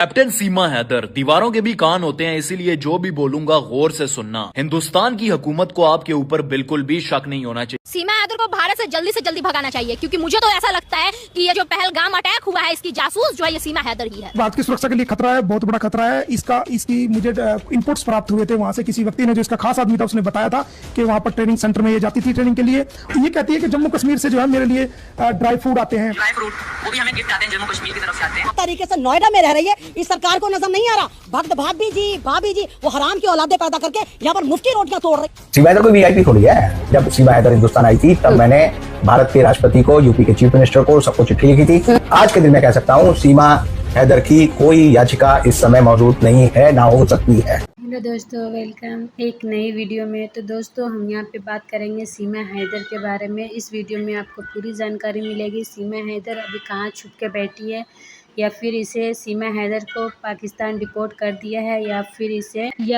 Captain सीमा हैदर, दीवारों के भी कान होते हैं, इसीलिए जो भी बोलूंगा गौर से सुनना। हिंदुस्तान की हुकूमत को आपके ऊपर बिल्कुल भी शक नहीं होना चाहिए। सीमा हैदर को भारत से जल्दी भगाना चाहिए, क्योंकि मुझे तो ऐसा लगता है कि ये जो पहलगाम अटैक हुआ है, इसकी जासूस जो है ये सीमा हैदर ही है। भारत की सुरक्षा के लिए खतरा है, बहुत बड़ा खतरा है। इसकी मुझे इनपुट्स प्राप्त हुए थे वहाँ से, किसी व्यक्ति ने जो इसका खास आदमी था उसने बताया था कि वहाँ पर ट्रेनिंग सेंटर में ये जाती थी ट्रेनिंग के लिए। ये कहती है कि जम्मू कश्मीर से जो है मेरे लिए ड्राई फ्रूट आते हैं, ड्राई फ्रूट वो भी हमें गिफ्ट आते हैं, जम्मू कश्मीर की तरफ से आते हैं। तरीके से नोएडा में रह रही है, इस सरकार को नजर नहीं आ रहा। भक्त भाभी जी वो हराम की औलादे पैदा करके यहाँ पर मुफ्ती रोटियां तोड़ रहे। सीमा हैदर को वीआईपी थोड़ी है। जब सीमा हैदर हिंदुस्तान आई थी तब मैंने भारत के राष्ट्रपति को, यूपी के चीफ मिनिस्टर को, सबको चिट्ठी लिखी थी। आज के दिन मैं कह सकता हूँ सीमा हैदर की कोई याचिका इस समय मौजूद नहीं है, ना हो सकती है। हेलो दोस्तों, वेलकम एक नई वीडियो में। तो दोस्तों हम यहाँ पे बात करेंगे सीमा हैदर के बारे में। इस वीडियो में आपको पूरी जानकारी मिलेगी। सीमा हैदर अभी कहाँ छुप के बैठी है, या फिर इसे सीमा हैदर को पाकिस्तान डिपोर्ट कर दिया है, या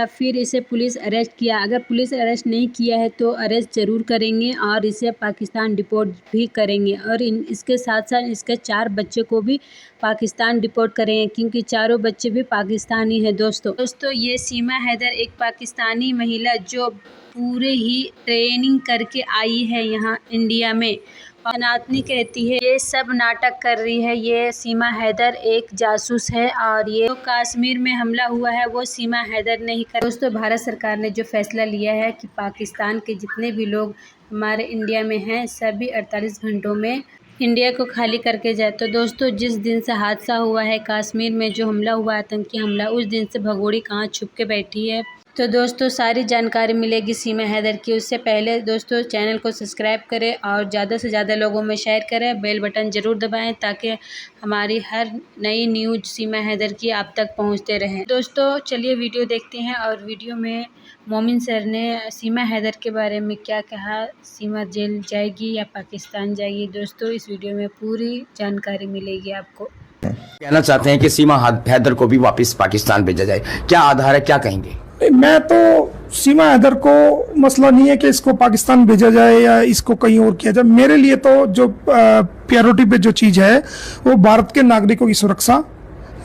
फिर इसे पुलिस अरेस्ट किया। अगर पुलिस अरेस्ट नहीं किया है तो अरेस्ट ज़रूर करेंगे और इसे पाकिस्तान डिपोर्ट भी करेंगे। और इसके साथ साथ इसके 4 बच्चे को भी पाकिस्तान डिपोर्ट करेंगे, क्योंकि चारों बच्चे भी पाकिस्तानी हैं। दोस्तों ये सीमा हैदर एक पाकिस्तानी महिला जो पूरे ही ट्रेनिंग करके आई है यहाँ इंडिया में। सनातनी कहती है ये सब नाटक कर रही है, ये सीमा हैदर एक जासूस है, और ये जो कश्मीर में हमला हुआ है वो सीमा हैदर नहीं कर। दोस्तों भारत सरकार ने जो फैसला लिया है कि पाकिस्तान के जितने भी लोग हमारे इंडिया में हैं सभी 48 घंटों में इंडिया को खाली करके जाए। तो दोस्तों जिस दिन से हादसा हुआ है कश्मीर में, जो हमला हुआ आतंकी हमला, उस दिन से भगोड़ी कहाँ छुप के बैठी है। तो दोस्तों सारी जानकारी मिलेगी सीमा हैदर की। उससे पहले दोस्तों चैनल को सब्सक्राइब करें और ज़्यादा से ज़्यादा लोगों में शेयर करें, बेल बटन ज़रूर दबाएं ताकि हमारी हर नई न्यूज़ सीमा हैदर की आप तक पहुंचते रहें। दोस्तों चलिए वीडियो देखते हैं। और वीडियो में मोमिन सर ने सीमा हैदर के बारे में क्या कहा, सीमा जेल जाएगी या पाकिस्तान जाएगी, दोस्तों इस वीडियो में पूरी जानकारी मिलेगी आपको। कहना चाहते हैं कि सीमा हैदर को भी वापस पाकिस्तान भेजा जाए, क्या आधार है, क्या कहेंगे? मैं तो सीमा हैदर को मसला नहीं है कि इसको पाकिस्तान भेजा जाए या इसको कहीं और किया जाए। मेरे लिए तो जो प्रायोरिटी पे जो चीज़ है वो भारत के नागरिकों की सुरक्षा,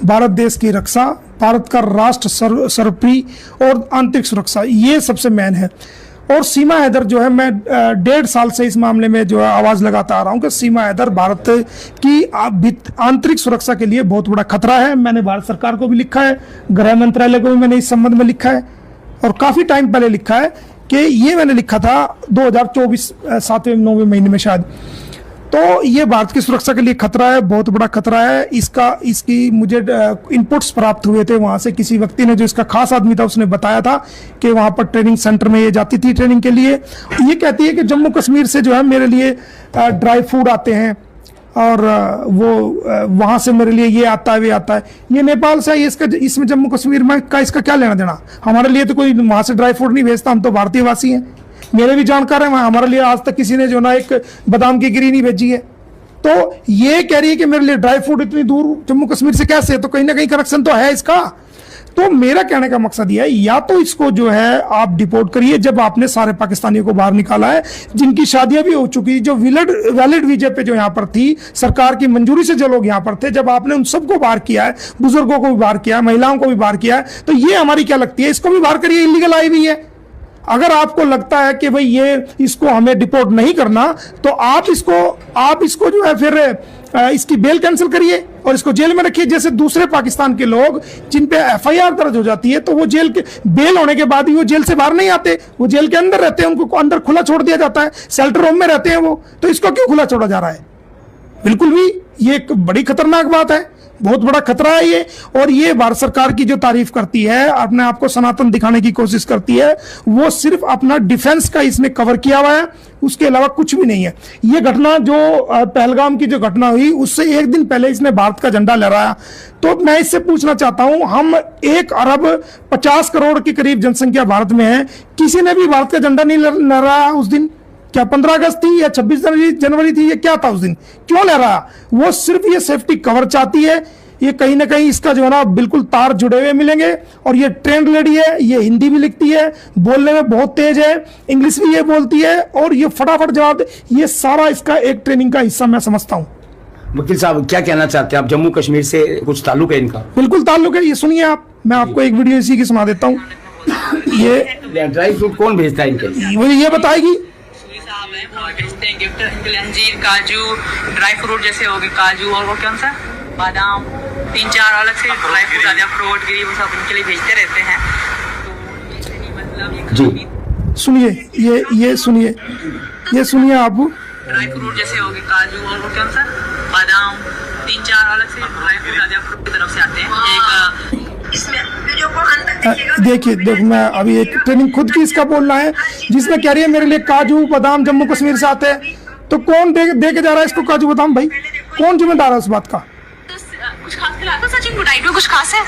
भारत देश की रक्षा, भारत का राष्ट्र सर्वोपरि और आंतरिक सुरक्षा, ये सबसे मेन है। और सीमा हैदर जो है, मैं 1.5 साल से इस मामले में जो है आवाज़ लगाता आ रहा हूँ कि सीमा हैदर भारत की आंतरिक सुरक्षा के लिए बहुत बड़ा खतरा है। मैंने भारत सरकार को भी लिखा है, गृह मंत्रालय को भी मैंने इस संबंध में लिखा है, और काफ़ी टाइम पहले लिखा है कि ये मैंने लिखा था 2024 7वें-9वें महीने में शायद। तो ये भारत की सुरक्षा के लिए खतरा है, बहुत बड़ा खतरा है। इसकी मुझे इनपुट्स प्राप्त हुए थे वहाँ से, किसी व्यक्ति ने जो इसका खास आदमी था उसने बताया था कि वहाँ पर ट्रेनिंग सेंटर में ये जाती थी ट्रेनिंग के लिए। ये कहती है कि जम्मू कश्मीर से जो है मेरे लिए ड्राई फ्रूट आते हैं, और वो वहाँ से मेरे लिए ये आता है, वे आता है। ये नेपाल से है, इसमें जम्मू कश्मीर में का इसका क्या लेना देना? हमारे लिए तो कोई वहाँ से ड्राई फ्रूट नहीं भेजता, हम तो भारतीय वासी हैं। मेरे भी जानकार है, हमारे लिए आज तक किसी ने जो ना एक बादाम की गिरी नहीं भेजी है। तो ये कह रही है कि मेरे लिए ड्राई फ्रूट इतनी दूर जम्मू कश्मीर से कैसे है? तो कहीं ना कहीं कनेक्शन तो है इसका। तो मेरा कहने का मकसद यह है, या तो इसको जो है आप डिपोर्ट करिए, जब आपने सारे पाकिस्तानियों को बाहर निकाला है, जिनकी शादियां भी हो चुकी, जो वैलिड वीजे पे जो यहाँ पर थी, सरकार की मंजूरी से जो लोग यहाँ पर थे, जब आपने उन सबको बाहर किया है, बुजुर्गों को भी बाहर किया है, महिलाओं को भी बाहर किया है, तो ये हमारी क्या लगती है, इसको भी बाहर करिए, इलीगल आई हुई है। अगर आपको लगता है कि भाई ये इसको हमें डिपोर्ट नहीं करना, तो आप इसको जो है फिर इसकी बेल कैंसिल करिए और इसको जेल में रखिए। जैसे दूसरे पाकिस्तान के लोग जिन पे एफआईआर दर्ज हो जाती है, तो वो जेल के बेल होने के बाद भी वो जेल से बाहर नहीं आते, वो जेल के अंदर रहते हैं, उनको अंदर खुला छोड़ दिया जाता है, शेल्टर होम में रहते हैं वो। तो इसको क्यों खुला छोड़ा जा रहा है? बिल्कुल भी ये एक बड़ी खतरनाक बात है, बहुत बड़ा खतरा है ये। और ये भारत सरकार की जो तारीफ करती है, अपने आप को सनातन दिखाने की कोशिश करती है, वो सिर्फ अपना डिफेंस का इसने कवर किया हुआ है, उसके अलावा कुछ भी नहीं है। ये घटना जो पहलगाम की जो घटना हुई, उससे 1 दिन पहले इसने भारत का झंडा लहराया। तो मैं इससे पूछना चाहता हूं, हम 1 अरब 50 करोड़ के करीब जनसंख्या भारत में है, किसी ने भी भारत का झंडा नहीं लहराया उस दिन? क्या 15 अगस्त थी या 26 जनवरी थी, ये क्या था उस दिन? क्यों लहराया? वो सिर्फ ये सेफ्टी कवर चाहती है। ये कहीं ना कहीं इसका जो है ना बिल्कुल तार जुड़े हुए मिलेंगे। और ये ट्रेंड लेडी है, ये हिंदी भी लिखती है, बोलने में बहुत तेज है, इंग्लिश भी ये बोलती है, और ये फटाफट जवाब दे। ये सारा इसका एक ट्रेनिंग का हिस्सा मैं समझता हूँ। वकील साहब क्या कहना चाहते हैं आप? जम्मू कश्मीर से कुछ ताल्लुक है इनका? बिल्कुल ताल्लुक है, ये सुनिए आप, मैं आपको एक वीडियो इसी की सुना देता हूँ। ये ड्राई फ्रूट कौन भेजता है इनके लिए? वो ये बताएगी। साहब हैं वो भेजते हैं गिफ्ट इनके लिए, अंजीर, काजू, ड्राई फ्रूट जैसे हो गए, काजू और वो कौन सा बादाम, 3-4 अलग से ड्राई फ्रूट आ जाए, अखरोट गिरी, वो सब इनके लिए भेजते रहते हैं। तो यही मतलब ये जी सुनिए, ये सुनिए, ये सुनिए आप। ड्राई फ्रूट जैसे हो गए, काजू और वो कौन सा बादाम, 3-4 अलग से ड्राई फ्रूट आ जाए, फ्रूट की तरफ से आते हैं। एक इसमें वीडियो को अंत तक देखिएगा। देखिए मैं अभी एक ट्रेनिंग खुद की इसका बोलना है, जिसमें कह रही है मेरे लिए काजू बादाम जम्मू कश्मीर से आते हैं। तो कौन दे के जा रहा है इसको काजू बादाम? भाई कौन जिम्मेदार है उस बात का? कुछ खास खिलाते सचिन, गुडाई में कुछ खास है?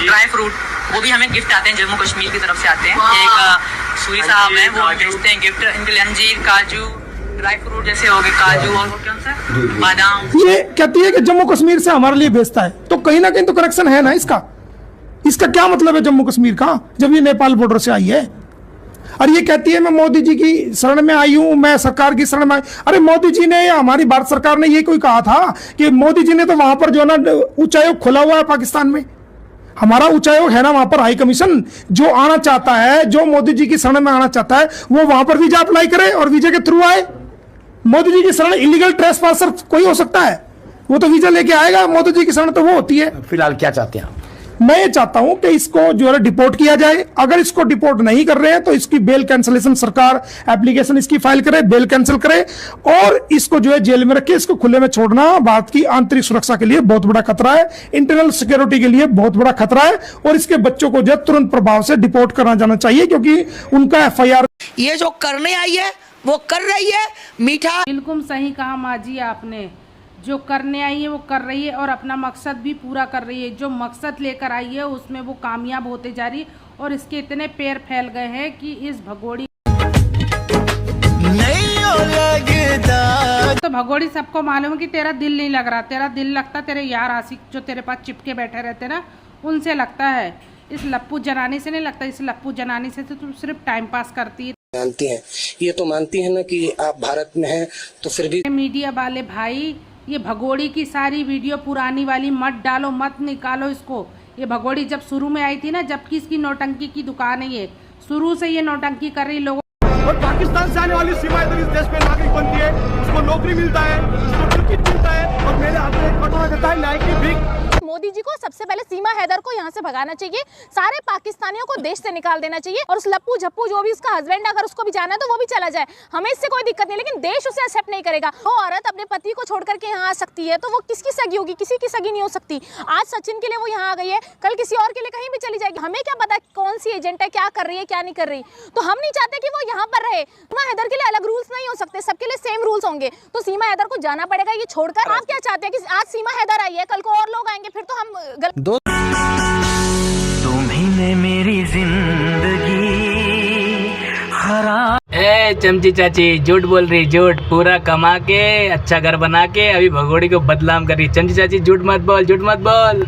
ड्राई फ्रूट वो भी हमें गिफ्ट आते हैं, जम्मू कश्मीर की तरफ से आते हैं। एक सूरी साहब हैं वो भेजते हैं गिफ्ट इनके लिए, अंजीर, काजू, ड्राई फ्रूट जैसे हो गए, काजू और वो कौन सा बादाम। ये कहती है कि जम्मू कश्मीर से हमारे लिए भेजता है, तो कहीं ना कहीं तो कनेक्शन है ना इसका। इसका क्या मतलब है जम्मू कश्मीर का, जब ये नेपाल बॉर्डर से आई है? और ये कहती है मैं मोदी जी की शरण में आई हूं, मैं सरकार की शरण में आई। अरे मोदी जी ने या हमारी भारत सरकार ने ये कोई कहा था कि मोदी जी ने तो वहां पर जो ना उच्चायोग खुला हुआ है पाकिस्तान में। हमारा उच्चायोग है ना वहां पर, हाई कमीशन। जो आना चाहता है, जो मोदी जी की शरण में आना चाहता है, वो वहां पर वीजा अप्लाई करे और वीजा के थ्रू आए। मोदी जी की शरण इलीगल ट्रेसपासर कोई हो सकता है, वो तो वीजा लेके आएगा। मोदी जी की शरण तो वो होती है। फिलहाल क्या चाहते हैं आप? मैं ये चाहता हूं कि इसको जो है डिपोर्ट किया जाए। अगर इसको डिपोर्ट नहीं कर रहे हैं तो इसकी बेल कैंसलेशन सरकार एप्लीकेशन इसकी फाइल करे, बेल कैंसिल करे और इसको जो है जेल में रखे। इसको खुले में छोड़ना भारत की आंतरिक सुरक्षा के लिए बहुत बड़ा खतरा है, इंटरनल सिक्योरिटी के लिए बहुत बड़ा खतरा है। और इसके बच्चों को जो है तुरंत प्रभाव से डिपोर्ट करना जाना चाहिए, क्योंकि उनका FIR ये जो करने आई है वो कर रही है। मीठा बिल्कुल सही कहा माँ जी आपने, जो करने आई है वो कर रही है और अपना मकसद भी पूरा कर रही है। जो मकसद लेकर आई है उसमें वो कामयाब होते जा रही है और इसके इतने पैर फैल गए हैं कि इस भगोड़ी तो भगोड़ी सबको मालूम है कि तेरा दिल नहीं लग रहा। तेरा दिल लगता तेरे यार आशिक जो तेरे पास चिपके बैठे रहते ना, उनसे लगता है। इस लप्पू जनानी से नहीं लगता। इस लप्पू जनानी से तो तू सिर्फ टाइम पास करती है। मानती हैं, ये तो मानती है ना कि आप भारत में हैं, तो फिर भी मीडिया वाले भाई ये भगोड़ी की सारी वीडियो पुरानी वाली मत डालो, मत निकालो इसको। ये भगोड़ी जब शुरू में आई थी ना, जबकि इसकी नौटंकी की दुकान है, ये शुरू से ये नौटंकी कर रही लोगों। और पाकिस्तान से आने वाली सीमा इस देश में नागरिक बनती है, उसको नौकरी मिलता है, उसको टिकट मिलता है और मेरे हाथ में एक कटोरा देता है न्याय की भीख। मोदी जी को सबसे पहले सीमा हैदर को यहाँ से भगाना चाहिए, सारे पाकिस्तानियों को देश से निकाल देना चाहिए और उस लप्पू झप्पू जो भी उसका हस्बैंड, अगर उसको भी जाना है तो वो भी चला जाए, हमें इससे कोई दिक्कत नहीं। लेकिन देश उसे एक्सेप्ट नहीं करेगा। वो औरत अपने पति को छोड़ करके यहाँ आ सकती है तो वो किसकी सगी होगी? किसी की सगी नहीं हो सकती। आज सचिन के लिए वो यहाँ आ गई है, कल किसी और के लिए कहीं भी चली जाएगी। हमें क्या पता कौन सी एजेंट है, क्या कर रही है, क्या नहीं कर रही। तो हम नहीं चाहते कि वो यहाँ पर रहे। सीमा हैदर के लिए अलग रूल्स नहीं हो सकते, सबके लिए सेम रूल्स होंगे। तो सीमा हैदर को जाना पड़ेगा ये छोड़कर। आप क्या चाहते हैं कि आज सीमा हैदर आई है, कल को और लोग आएंगे, फिर तो हम तुम्हीं ने मेरी जिंदगी खराब। चमची चाची झूठ बोल रही, झूठ। पूरा कमा के अच्छा घर बना के अभी भगोड़ी को बदनाम कर रही। चमची चाची झूठ मत बोल, झूठ मत बोल।